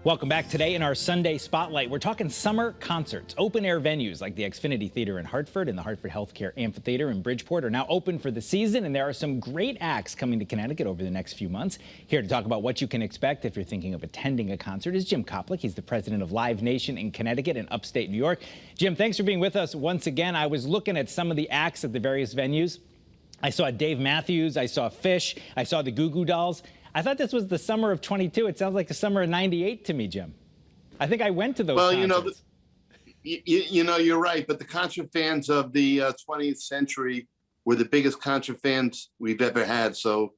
Welcome back. Today in our Sunday Spotlight, we're talking summer concerts. Open-air venues like the Xfinity Theater in Hartford and the Hartford Healthcare Amphitheater in Bridgeport are now open for the season, and there are some great acts coming to Connecticut over the next few months. Here to talk about what you can expect if you're thinking of attending a concert is Jim Koplick. He's the president of Live Nation in Connecticut and upstate New York. Jim, thanks for being with us once again. I was looking at some of the acts at the various venues. I saw Dave Matthews, I saw Fish, I saw the Goo Goo Dolls. I thought this was the summer of 22. It sounds like the summer of 98 to me, Jim. I think I went to those concerts. You're right. But the concert fans of the 20th century were the biggest concert fans we've ever had. So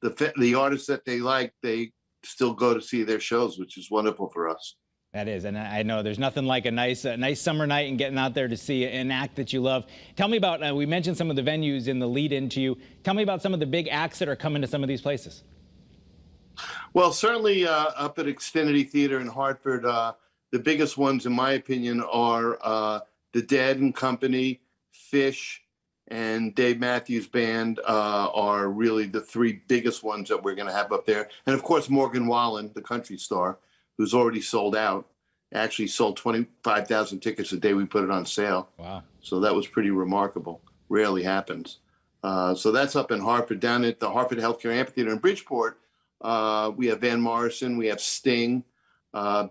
the artists that they like, they still go to see their shows, which is wonderful for us. That is, and I know there's nothing like a nice summer night and getting out there to see an act that you love. Tell me about, we mentioned some of the venues in the lead into you. Tell me about some of the big acts that are coming to some of these places. Well, certainly up at Xfinity Theater in Hartford, the biggest ones, in my opinion, are the Dead and Company, Fish, and Dave Matthews Band are really the three biggest ones that we're going to have up there. And, of course, Morgan Wallen, the country star, who's already sold out, actually sold 25,000 tickets the day we put it on sale. Wow. So that was pretty remarkable. Rarely happens. So that's up in Hartford. Down at the Hartford Healthcare Amphitheater in Bridgeport, we have Van Morrison, we have Sting,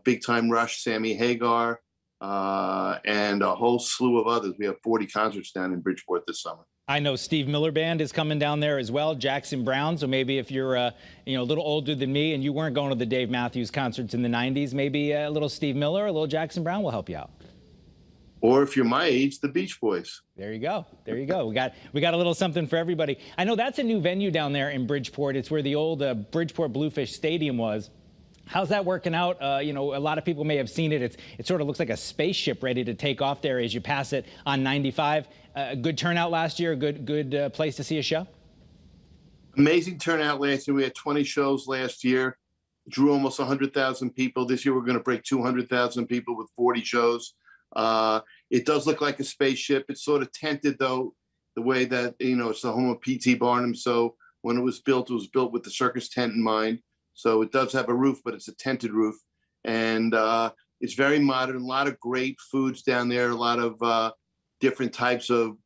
Big Time Rush, Sammy Hagar, and a whole slew of others. We have 40 concerts down in Bridgeport this summer. I know Steve Miller Band is coming down there as well, Jackson Browne. So maybe if you're a little older than me and you weren't going to the Dave Matthews concerts in the 90s, maybe a little Steve Miller, a little Jackson Browne will help you out. Or if you're my age, the Beach Boys. There you go. There you go. We got a little something for everybody. I know that's a new venue down there in Bridgeport. It's where the old Bridgeport Bluefish Stadium was. How's that working out? A lot of people may have seen it. It sort of looks like a spaceship ready to take off there as you pass it on 95. Good turnout last year. Good place to see a show. Amazing turnout last year. We had 20 shows last year. Drew almost 100,000 people. This year we're going to break 200,000 people with 40 shows. It does look like a spaceship. It's sort of tented, though, the way that, it's the home of P.T. Barnum. So when it was built with the circus tent in mind. So it does have a roof, but it's a tented roof. And it's very modern. A lot of great foods down there, a lot of different types of,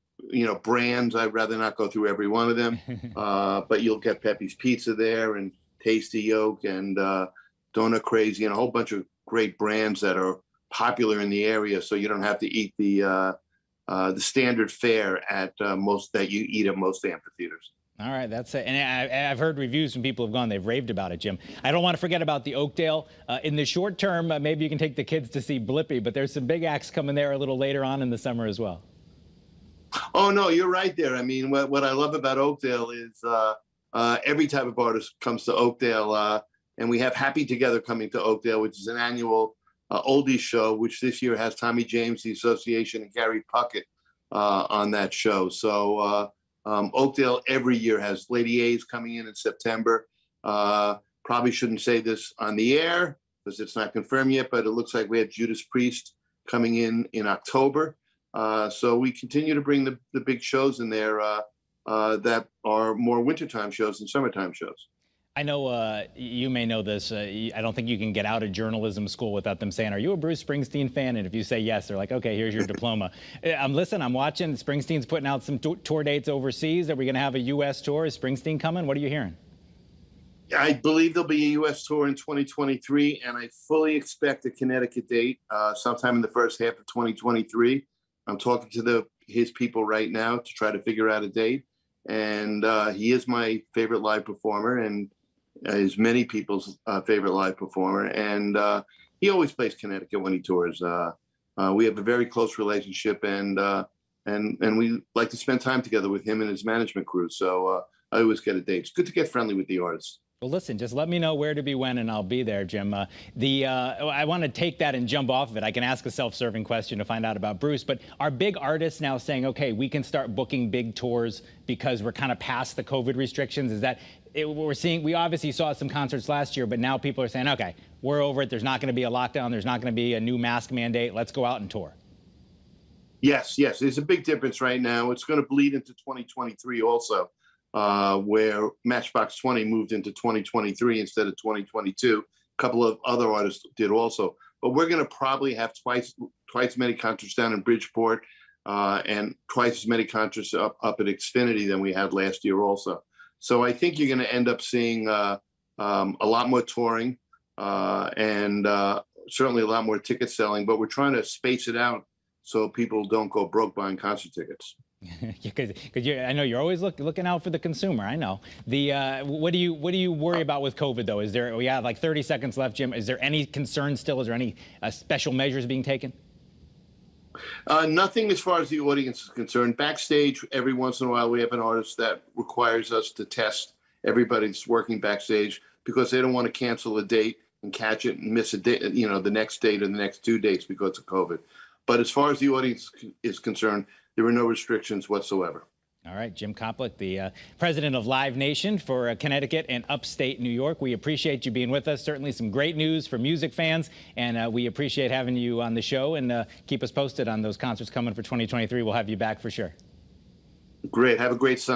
brands. I'd rather not go through every one of them. But you'll get Pepe's Pizza there and Tasty Yolk and Donut Crazy and a whole bunch of great brands that are popular in the area, so you don't have to eat the standard fare at most that you eat at most amphitheaters. All right, that's it. And I've heard reviews from people who've gone, they've raved about it, Jim. I don't want to forget about the Oakdale. In the short term, maybe you can take the kids to see Blippi, but there's some big acts coming there a little later on in the summer as well. Oh, no, you're right there. I mean, what I love about Oakdale is every type of artist comes to Oakdale, and we have Happy Together coming to Oakdale, which is an annual oldies show, which this year has Tommy James, the Association, and Gary Puckett on that show. So Oakdale every year has Lady A's coming in September. Probably shouldn't say this on the air because it's not confirmed yet, but it looks like we have Judas Priest coming in October. So we continue to bring the big shows in there that are more wintertime shows than summertime shows. I know you may know this. I don't think you can get out of journalism school without them saying, are you a Bruce Springsteen fan? And if you say yes, they're like, okay, here's your diploma. I'm watching. Springsteen's putting out some tour dates overseas. Are we going to have a U.S. tour? Is Springsteen coming? What are you hearing? I believe there'll be a U.S. tour in 2023, and I fully expect a Connecticut date sometime in the first half of 2023. I'm talking to his people right now to try to figure out a date. And he is my favorite live performer, and is many people's favorite live performer, and he always plays Connecticut when he tours. We have a very close relationship, and we like to spend time together with him and his management crew. So I always get a date. It's good to get friendly with the artists. Well, listen, just let me know where to be when, and I'll be there, Jim. I want to take that and jump off of it. I can ask a self-serving question to find out about Bruce, but are big artists now saying, okay, we can start booking big tours because we're kind of past the COVID restrictions? Is that we obviously saw some concerts last year, but now people are saying, okay, we're over it. There's not going to be a lockdown. There's not going to be a new mask mandate. Let's go out and tour. Yes. There's a big difference right now. It's going to bleed into 2023 also. Where Matchbox 20 moved into 2023 instead of 2022. couple of other artists did also. But we're going to probably have twice as many concerts down in Bridgeport and twice as many concerts up at Xfinity than we had last year also. So I think you're going to end up seeing a lot more touring and certainly a lot more ticket selling. But we're trying to space it out so people don't go broke buying concert tickets. Because I know you're always looking out for the consumer. I know. What do you worry about with COVID though? We have like 30 seconds left, Jim. Is there any concern still? Is there any special measures being taken? Nothing as far as the audience is concerned. Backstage, every once in a while, we have an artist that requires us to test everybody that's working backstage because they don't want to cancel a date and catch it and miss a date, the next date or the next 2 dates because of COVID. But as far as the audience is concerned, there are no restrictions whatsoever. All right, Jim Koplik, the president of Live Nation for Connecticut and upstate New York. We appreciate you being with us. Certainly some great news for music fans, and we appreciate having you on the show, and keep us posted on those concerts coming for 2023. We'll have you back for sure. Great. Have a great Sunday.